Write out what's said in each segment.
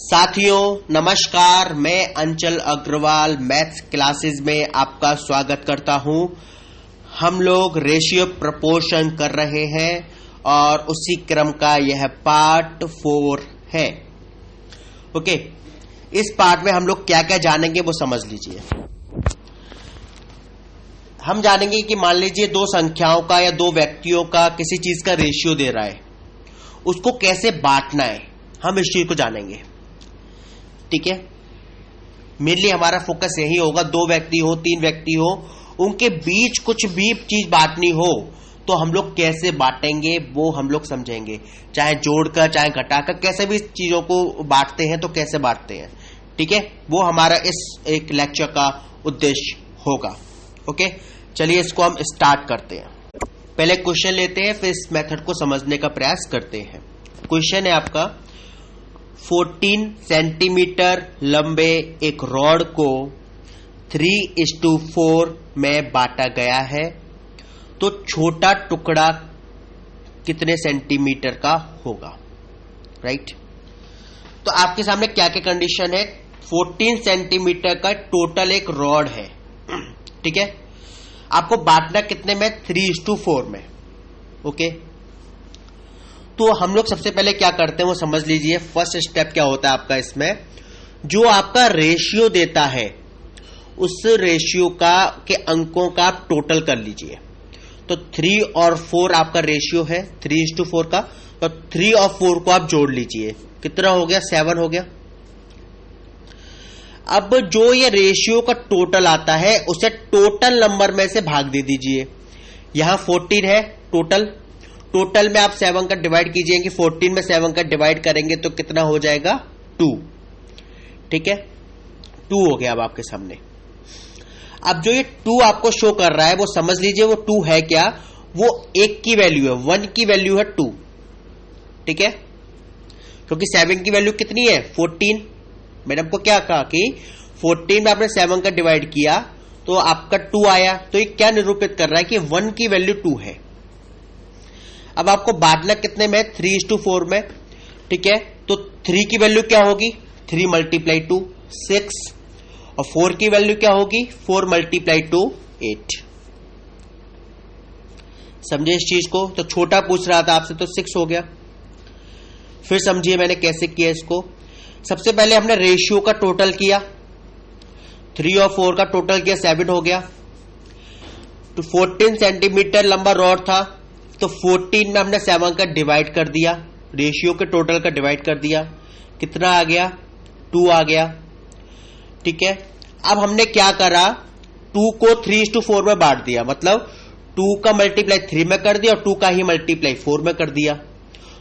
साथियों नमस्कार, मैं अंचल अग्रवाल मैथ्स क्लासेस में आपका स्वागत करता हूं। हम लोग रेशियो प्रपोर्शन कर रहे हैं और उसी क्रम का यह पार्ट 4 है। ओके, इस पार्ट में हम लोग क्या क्या जानेंगे वो समझ लीजिए। हम जानेंगे कि मान लीजिए दो संख्याओं का या दो व्यक्तियों का किसी चीज का रेशियो दे रहा है, उसको कैसे बांटना है, हम इस चीज को जानेंगे। ठीक है, मेनली हमारा फोकस यही होगा। दो व्यक्ति हो, तीन व्यक्ति हो, उनके बीच कुछ भी चीज बांटनी हो तो हम लोग कैसे बांटेंगे वो हम लोग समझेंगे। चाहे जोड़कर चाहे घटाकर, कैसे भी चीजों को बांटते हैं तो कैसे बांटते हैं। ठीक है, वो हमारा इस एक लेक्चर का उद्देश्य होगा। ओके, चलिए इसको हम स्टार्ट करते हैं। पहले क्वेश्चन लेते हैं, फिर इस मेथड को समझने का प्रयास करते हैं। क्वेश्चन है आपका, 14 सेंटीमीटर लंबे एक रॉड को 3:4 में बांटा गया है, तो छोटा टुकड़ा कितने सेंटीमीटर का होगा। राइट, तो आपके सामने क्या क्या कंडीशन है। 14 सेंटीमीटर का टोटल एक रॉड है। ठीक है, आपको बांटना कितने में, 3:4 में। ओके, तो हम लोग सबसे पहले क्या करते हैं वो समझ लीजिए। फर्स्ट स्टेप क्या होता है आपका, इसमें जो आपका रेशियो देता है उस रेशियो का के अंकों का आप टोटल कर लीजिए। तो 3 और 4 आपका रेशियो है 3:4 का, तो 3 और 4 को आप जोड़ लीजिए। कितना हो गया, 7 हो गया। अब जो ये रेशियो का टोटल आता है उसे टोटल नंबर में से भाग दे दीजिए। यहां 14 है टोटल में आप 7 का डिवाइड कीजिए कि 14 में 7 का डिवाइड करेंगे तो कितना हो जाएगा, 2। ठीक है, 2 हो गया अब आपके सामने। अब जो ये 2 आपको शो कर रहा है वो समझ लीजिए वो 2 है क्या, वो 1 की वैल्यू है, 1 की वैल्यू है 2। ठीक है, क्योंकि 7 की वैल्यू कितनी है, 14। मैंने आपको क्या कहा कि 14 में आपने 7 का डिवाइड किया तो आपका 2 आया, तो ये क्या निरूपित कर रहा है कि 1 की वैल्यू 2 है। अब आपको बांटना कितने में, 3:4 में। ठीक है, तो 3 की वैल्यू क्या होगी, 3 × 2 6, और 4 की वैल्यू क्या होगी, 4 × 2 8। समझे इस चीज को। तो छोटा पूछ रहा था आपसे तो 6 हो गया। फिर समझिए मैंने कैसे किया इसको। सबसे पहले हमने रेशियो का टोटल किया, 3 और 4 का टोटल किया, 7 हो गया। तो 14 सेंटीमीटर लंबा रॉड था, तो 14 में हमने 7 का डिवाइड कर दिया, रेशियो के टोटल का डिवाइड कर दिया। कितना आ गया, 2 आ गया। ठीक है, अब हमने क्या करा, 2 को 3:4 में बांट दिया, मतलब 2 का मल्टीप्लाई 3 में कर दिया और 2 का ही मल्टीप्लाई 4 में कर दिया।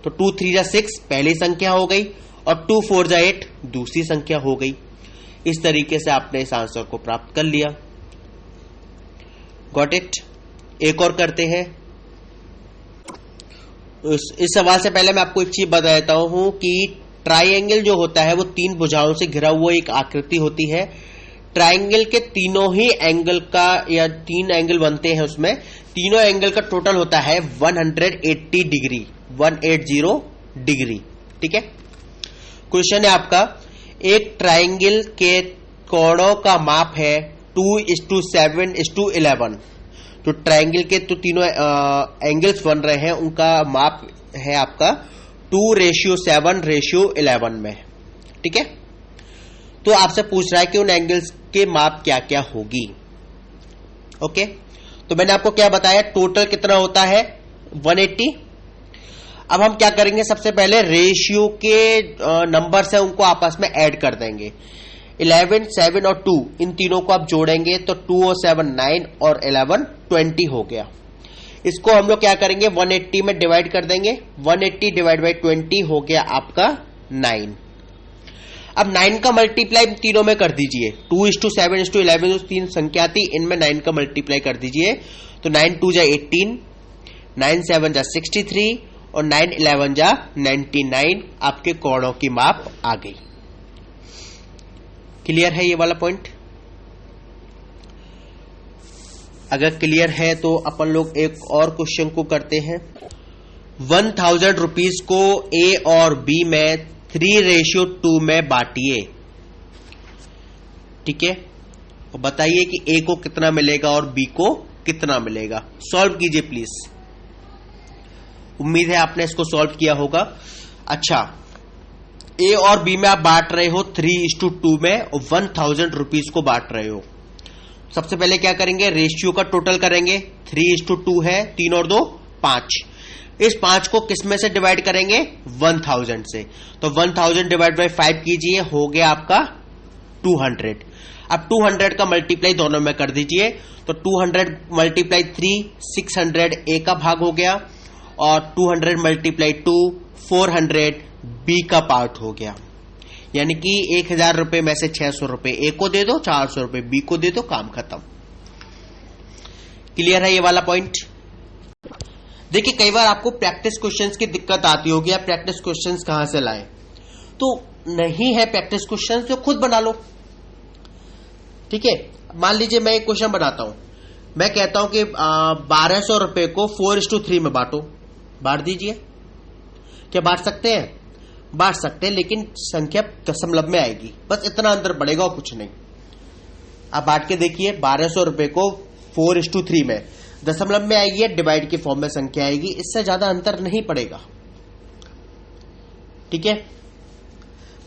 तो 2 3 जा 6 पहली संख्या हो गई, और 2 4 जा 8 दूसरी संख्या हो गई। इस तरीके से आपने इस आंसर को प्राप्त कर लिया। Got it. एक और करते हैं। इस सवाल से पहले मैं आपको एक चीज बता देता हूं कि ट्राइंगल जो होता है वो 3 भुजाओं से घिरा हुआ एक आकृति होती है। ट्राइंगल के तीनों ही एंगल का, या 3 एंगल बनते हैं, उसमें तीनों एंगल का टोटल होता है 180 डिग्री, 180 डिग्री। ठीक है, क्वेश्चन है आपका, एक ट्राइंगल के कोणों का माप है 2:7:11। तो ट्राइंगल के तो तीनों एंगल्स बन रहे हैं, उनका माप है आपका 2:7:11 में। ठीक है, तो आपसे पूछ रहा है कि उन एंगल्स के माप क्या क्या होगी। ओके, तो मैंने आपको क्या बताया, टोटल कितना होता है, 180। अब हम क्या करेंगे, सबसे पहले रेशियो के नंबर्स है उनको आपस में ऐड कर देंगे। 11, 7 और 2, इन तीनों को आप जोड़ेंगे तो 2 और 7 9 और 11 20 हो गया। इसको हम लोग क्या करेंगे, 180 में डिवाइड कर देंगे। 180 डिवाइड बाई 20 हो गया आपका 9। अब 9 का मल्टीप्लाई तीनों में कर दीजिए। 2:7:11 जो 3 संख्या थी, इनमें 9 का मल्टीप्लाई कर दीजिए। तो 9 2 जा 18, 9 7 जा 63 और 9 11 जा 99। आपके कोणों की माप आ गई। क्लियर है ये वाला पॉइंट? अगर क्लियर है तो अपन लोग एक और क्वेश्चन को करते हैं। 1000 रुपीज को ए और बी में 3:2 में बांटिए। ठीक है, तो बताइए कि ए को कितना मिलेगा और बी को कितना मिलेगा। सॉल्व कीजिए प्लीज। उम्मीद है आपने इसको सॉल्व किया होगा। अच्छा, ए और बी में आप बांट रहे हो 3:2 में और 1000 रुपीज को बांट रहे हो। सबसे पहले क्या करेंगे, रेशियो का टोटल करेंगे। 3:2 है, 3 और 2 5। इस 5 को किस में से डिवाइड करेंगे, 1000 से। तो 1000 डिवाइड बाई 5 कीजिए, हो गया आपका 200। अब 200 का मल्टीप्लाई दोनों में कर दीजिए, तो 200 मल्टीप्लाई 3 600 ए का भाग हो गया, और 200 मल्टीप्लाई 2 400 बी का पार्ट हो गया। यानी कि 1000 रुपए में से 600 रुपए ए को दे दो, 400 रुपए बी को दे दो, काम खत्म। क्लियर है ये वाला पॉइंट। देखिए, कई बार आपको प्रैक्टिस क्वेश्चंस की दिक्कत आती होगी, आप प्रैक्टिस क्वेश्चंस कहां से लाएं। तो नहीं है प्रैक्टिस क्वेश्चंस तो खुद बना लो। ठीक है, मान लीजिए मैं एक क्वेश्चन बनाता हूं, मैं कहता हूं कि 1200 रुपए को 4:3 में बांटो। बांट दीजिए। क्या बांट सकते हैं? बांट सकते हैं, लेकिन संख्या दशमलव में आएगी, बस इतना अंतर पड़ेगा और कुछ नहीं। आप बांट के देखिए, 1200 रुपए को 4:3 में दशमलव में आएगी, डिवाइड के फॉर्म में संख्या आएगी, इससे ज्यादा अंतर नहीं पड़ेगा। ठीक है,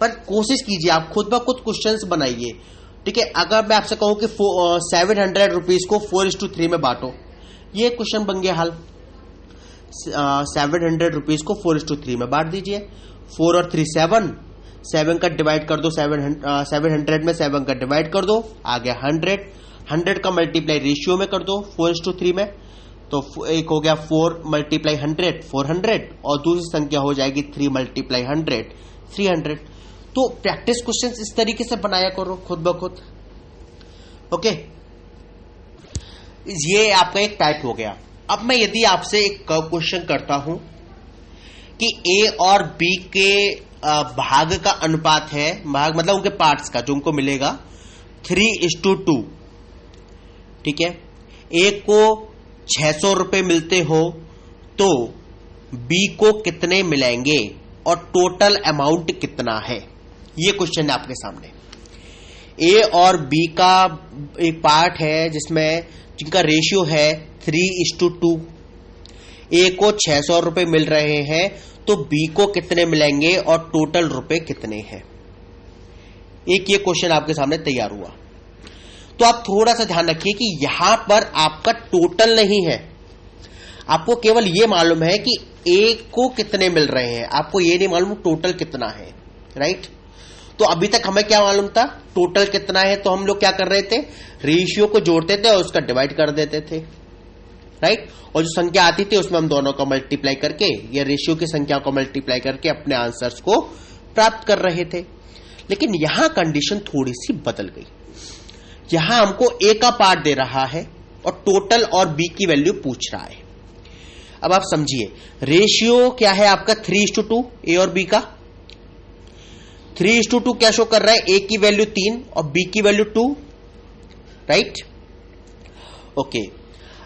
पर कोशिश कीजिए आप खुद ब खुद क्वेश्चंस बनाइए। ठीक है, अगर मैं आपसे कहूं कि 700 रुपीज को 4:3 में बांटो, ये क्वेश्चन बन गया हल। 700 रुपीज को 4:3 में बांट दीजिए। 4 और 3 7 का डिवाइड कर दो, 700 में 7 का डिवाइड कर दो, आ गया 100 का मल्टीप्लाई रेशियो में कर दो 4:3 में, तो एक हो गया 4 मल्टीप्लाई 100 400, और दूसरी संख्या हो जाएगी 3 मल्टीप्लाई 100 300। तो प्रैक्टिस क्वेश्चंस इस तरीके से बनाया करो खुद ब खुद। ओके, ये आपका एक टाइप हो गया। अब मैं यदि आपसे एक क्वेश्चन करता हूं कि ए और बी के भाग का अनुपात है, भाग मतलब उनके पार्ट्स का जो उनको मिलेगा 3:2। ठीक है, ए को 600 रुपए मिलते हो तो बी को कितने मिलेंगे और टोटल अमाउंट कितना है। ये क्वेश्चन है आपके सामने। ए और बी का एक पार्ट है जिनका रेशियो है 3:2। ए को 600 रुपए मिल रहे हैं तो बी को कितने मिलेंगे और टोटल रुपए कितने हैं। एक ये क्वेश्चन आपके सामने तैयार हुआ। तो आप थोड़ा सा ध्यान रखिए कि यहां पर आपका टोटल नहीं है, आपको केवल ये मालूम है कि ए को कितने मिल रहे हैं, आपको ये नहीं मालूम टोटल कितना है। राइट, तो अभी तक हमें क्या मालूम था, टोटल कितना है, तो हम लोग क्या कर रहे थे, रेशियो को जोड़ते थे और उसका डिवाइड कर देते थे। राइट, और जो संख्या आती थी उसमें हम दोनों का मल्टीप्लाई करके या रेशियो की संख्या को मल्टीप्लाई करके अपने आंसर्स को प्राप्त कर रहे थे। लेकिन यहां कंडीशन थोड़ी सी बदल गई। यहां हमको ए का पार्ट दे रहा है और टोटल और बी की वैल्यू पूछ रहा है। अब आप समझिए, रेशियो क्या है आपका 3:2, ए और बी का 3:2 क्या शो कर रहा है, ए की वैल्यू 3 और बी की वैल्यू 2। राइट, ओके,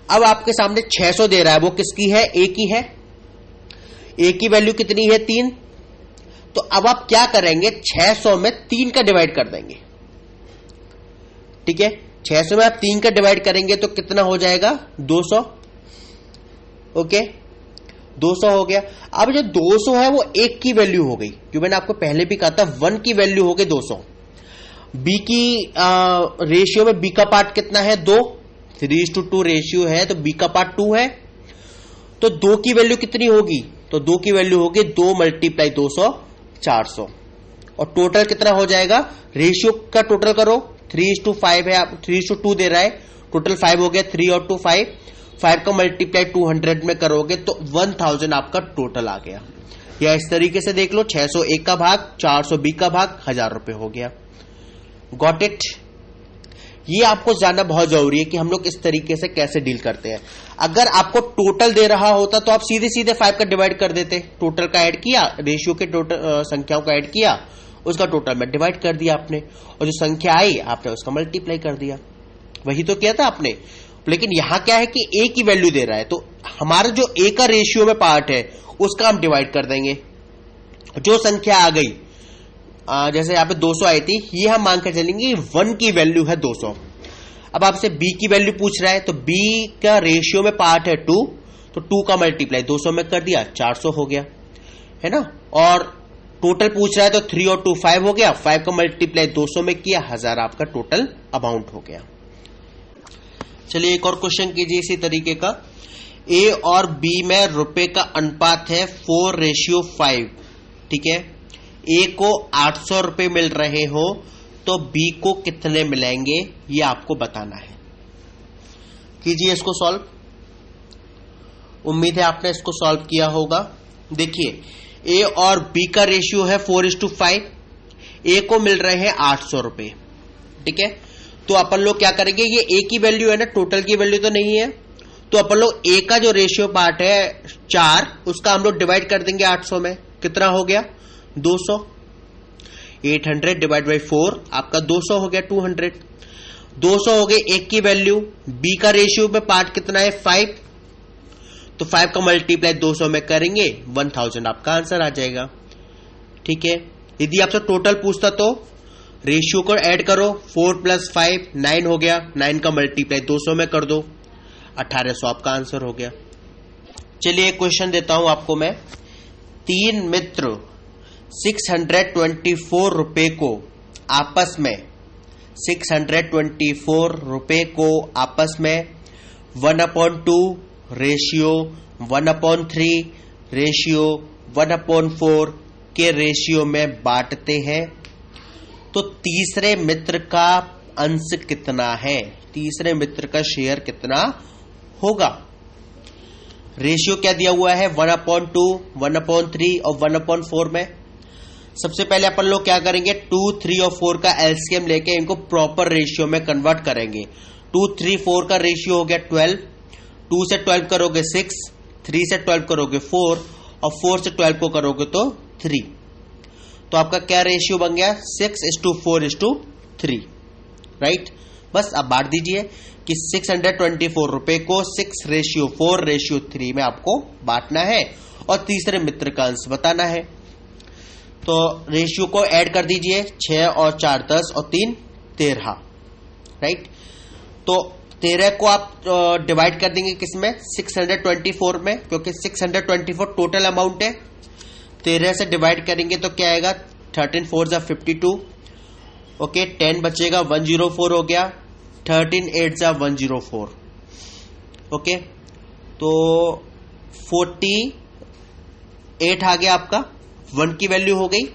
अब आपके सामने 600 दे रहा है, वो किसकी है, ए की है। ए की वैल्यू कितनी है, 3। तो अब आप क्या करेंगे, 600 में 3 का डिवाइड कर देंगे। ठीक है, 600 में आप 3 का डिवाइड करेंगे तो कितना हो जाएगा, 200। ओके, 200 हो गया। अब जो 200 है वो एक की वैल्यू हो गई, क्योंकि मैंने आपको पहले भी कहा था 1 की वैल्यू हो गई 200। बी की रेशियो में बी का पार्ट कितना है, 2। 3:2 रेशियो है तो बी का पार्ट 2 है, तो 2 की वैल्यू कितनी होगी, तो 2 की वैल्यू होगी 2 मल्टीप्लाई 200 400, और टोटल कितना हो जाएगा, रेशियो का टोटल करो, 3:5 है, आप 3:2 दे रहा है, टोटल 5 हो गया, 3 और 2 5 का मल्टीप्लाई 200 में करोगे तो 1000 आपका टोटल आ गया। या इस तरीके से देख लो, 600 ए का भाग, 400 बी का भाग, 1000 रुपए हो गया। Got it. ये आपको जानना बहुत जरूरी है कि हम लोग इस तरीके से कैसे डील करते हैं। अगर आपको टोटल दे रहा होता तो आप सीधे सीधे 5 का डिवाइड कर देते, टोटल का ऐड किया, रेशियो के टोटल संख्याओं का ऐड किया, उसका टोटल में डिवाइड कर दिया आपने, और जो संख्या आई आपने उसका मल्टीप्लाई कर दिया। वही तो किया था आपने। लेकिन यहां क्या है कि ए की वैल्यू दे रहा है, तो हमारा जो ए का रेशियो में पार्ट है उसका हम डिवाइड कर देंगे। जो संख्या आ गई जैसे यहाँ पे 200 आई थी, ये हम मान कर चलेंगे 1 की वैल्यू है 200। अब आपसे b की वैल्यू पूछ रहा है, तो b का रेशियो में पार्ट है 2, तो 2 का मल्टीप्लाई 200 में कर दिया, 400 हो गया, है ना। और टोटल पूछ रहा है, तो 3 और 2 5 हो गया, 5 का मल्टीप्लाई 200 में किया, 1000 आपका टोटल अमाउंट हो गया। चलिए एक और क्वेश्चन कीजिए इसी तरीके का। a और b में रुपए का अनुपात है 4:5, ठीक है। a को 800 रुपए मिल रहे हो तो b को कितने मिलेंगे, ये आपको बताना है। कीजिए इसको सॉल्व, उम्मीद है आपने इसको सॉल्व किया होगा। देखिए a और b का रेशियो है 4:5, a को मिल रहे हैं 800 रुपए, ठीक है। तो अपन लोग क्या करेंगे, ये a की वैल्यू है ना, टोटल की वैल्यू तो नहीं है, तो अपन लोग a का जो रेशियो पार्ट है 4, उसका हम लोग डिवाइड कर देंगे 800 में, कितना हो गया 200। 800 डिवाइड बाई 4 आपका 200 हो गया, 200। 200 हो गए a की वैल्यू, b का रेशियो में पार्ट कितना है 5, तो 5 का मल्टीप्लाई 200 में करेंगे 1000 आपका आंसर आ जाएगा, ठीक है। यदि आपसे टोटल पूछता तो रेशियो को ऐड करो, 4 + 5 9 हो गया, 9 का मल्टीप्लाई 200 में कर दो, 1800 आपका आंसर हो गया। चलिए एक क्वेश्चन देता हूं आपको मैं। 3 मित्र 624 रुपए को आपस में 1/2 रेशियो 1/3 रेशियो 1/4 के रेशियो में बांटते हैं, तो तीसरे मित्र का अंश कितना है, तीसरे मित्र का शेयर कितना होगा। रेशियो क्या दिया हुआ है 1/2, 1/3 और 1/4 में। सबसे पहले अपन लोग क्या करेंगे, 2, 3 और 4 का एलसीएम लेके इनको प्रॉपर रेशियो में कन्वर्ट करेंगे। 2, 3, 4 का रेशियो हो गया 12, 2 से 12 करोगे 6, 3 से 12 करोगे 4 और 4 से 12 को करोगे तो 3, तो आपका क्या रेशियो बन गया 6:4:3, राइट। बस अब बांट दीजिए कि 624 रुपए को 6:4:3 में आपको बांटना है और तीसरे मित्र का अंश बताना है। तो रेशियो को ऐड कर दीजिए, 6 और 4 10 और 3 13, राइट। तो 13 को आप डिवाइड कर देंगे किसमें 624 में, क्योंकि 624 टोटल अमाउंट है। 13 से डिवाइड करेंगे तो क्या आएगा 13 4 जा 52, ओके 10 बचेगा 104 हो गया, 13 8 जा 104, ओके। तो 48 आ गया आपका, 1 की वैल्यू हो गई।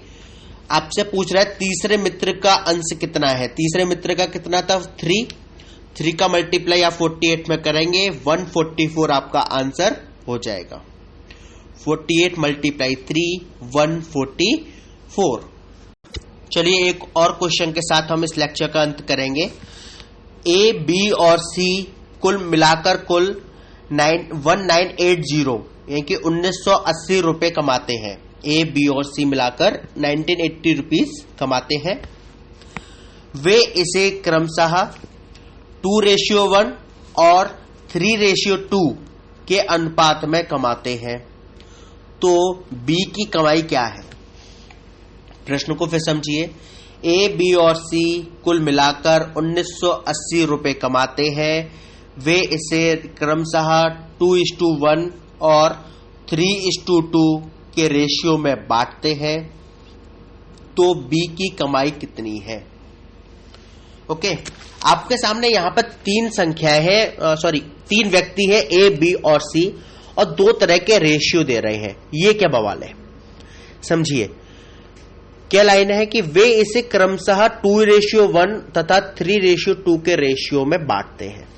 आपसे पूछ रहा है तीसरे मित्र का अंश कितना है, तीसरे मित्र का कितना था 3 का मल्टीप्लाई आप 48 में करेंगे 144 आपका आंसर हो जाएगा। 48 × 3 144। चलिए एक और क्वेश्चन के साथ हम इस लेक्चर का अंत करेंगे। ए, बी और सी कुल मिलाकर कुल 1980 यानी कि 1980 रुपए कमाते हैं। ए, बी और सी मिलाकर 1980 रुपीज कमाते हैं। वे इसे क्रमशः 2:1 और 3:2 के अनुपात में कमाते हैं, तो बी की कमाई क्या है। प्रश्न को फिर समझिए। ए, बी और सी कुल मिलाकर 1980 रुपए कमाते हैं। वे इसे क्रमशः 2:1 और 3:2 के रेशियो में बांटते हैं, तो बी की कमाई कितनी है। ओके, आपके सामने यहां पर 3 संख्याएं हैं, 3 व्यक्ति है ए, बी और सी, और 2 तरह के रेशियो दे रहे हैं। ये क्या बवाल है, समझिए। क्या लाइन है कि वे इसे क्रमशः 2:1 तथा 3:2 के रेशियो में बांटते हैं।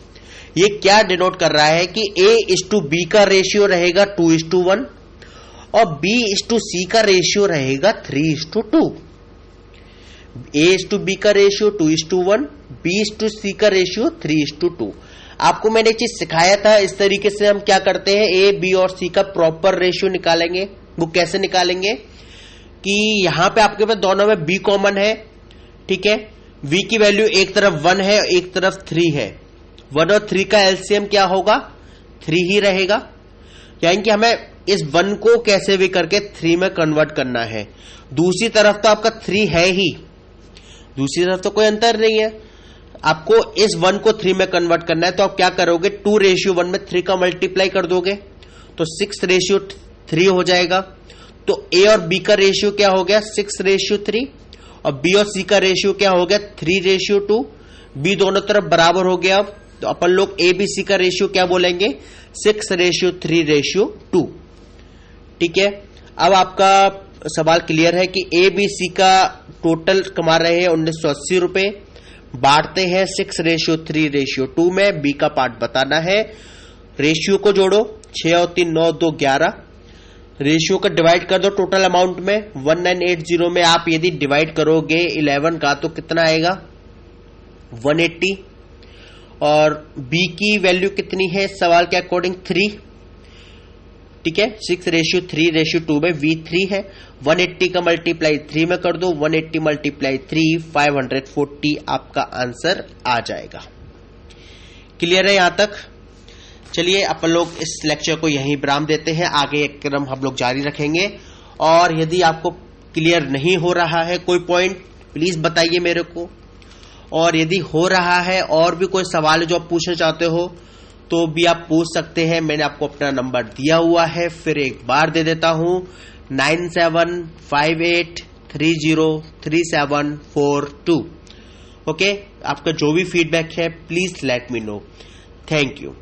ये क्या डिनोट कर रहा है कि A:B का रेशियो रहेगा 2:1 और B:C का रेशियो रहेगा 3:2। A:B का रेशियो 2:1, B:C का रेशियो 3:2। आपको मैंने एक चीज सिखाया था, इस तरीके से हम क्या करते हैं, A, B और C का प्रॉपर रेशियो निकालेंगे। वो कैसे निकालेंगे कि यहां पे आपके पास दोनों में B कॉमन है, ठीक है। V की वैल्यू एक तरफ 1 है, एक तरफ 3 है। 1 और 3 का एलसीएम क्या होगा 3 ही रहेगा, यानी कि हमें इस 1 को कैसे भी करके 3 में कन्वर्ट करना है। दूसरी तरफ तो आपका 3 है ही, दूसरी तरफ तो कोई अंतर नहीं है। आपको इस 1 को 3 में कन्वर्ट करना है, तो आप क्या करोगे, 2:1 में 3 का मल्टीप्लाई कर दोगे तो 6:3 हो जाएगा। तो ए और बी का रेशियो क्या हो गया, 6:3, और बी और सी का रेशियो क्या हो गया, 3:2। बी दोनों तरफ बराबर हो गया। अब तो अपन लोग ए बी सी का रेशियो क्या बोलेंगे, 6:3:2। ठीक है, अब आपका सवाल क्लियर है कि ए बी सी का टोटल कमा रहे हैं 1980 रुपए, बांटते हैं 6:3:2 में। बी का पार्ट बताना है। रेशियो को जोड़ो, 6 और 3 9 2 11। रेशियो का डिवाइड कर दो टोटल अमाउंट में। 1980 में आप यदि डिवाइड करोगे 11 का तो कितना आएगा, 180। और बी की वैल्यू कितनी है सवाल के अकॉर्डिंग, 3। ठीक है, 6:3:2 में वी 3 है। 180 का मल्टीप्लाई 3 में कर दो, 180 मल्टीप्लाई 3 540 आपका आंसर आ जाएगा। क्लियर है यहां तक? चलिए अपन लोग इस लेक्चर को यहीं विराम देते हैं, आगे एक क्रम हम लोग जारी रखेंगे। और यदि आपको क्लियर नहीं हो रहा है कोई पॉइंट, प्लीज बताइए मेरे को। और यदि हो रहा है और भी कोई सवाल है जो आप पूछना चाहते हो तो भी आप पूछ सकते हैं। मैंने आपको अपना नंबर दिया हुआ है, फिर एक बार दे देता हूं, 9758303742। ओके, आपका जो भी फीडबैक है please let me know. Thank you.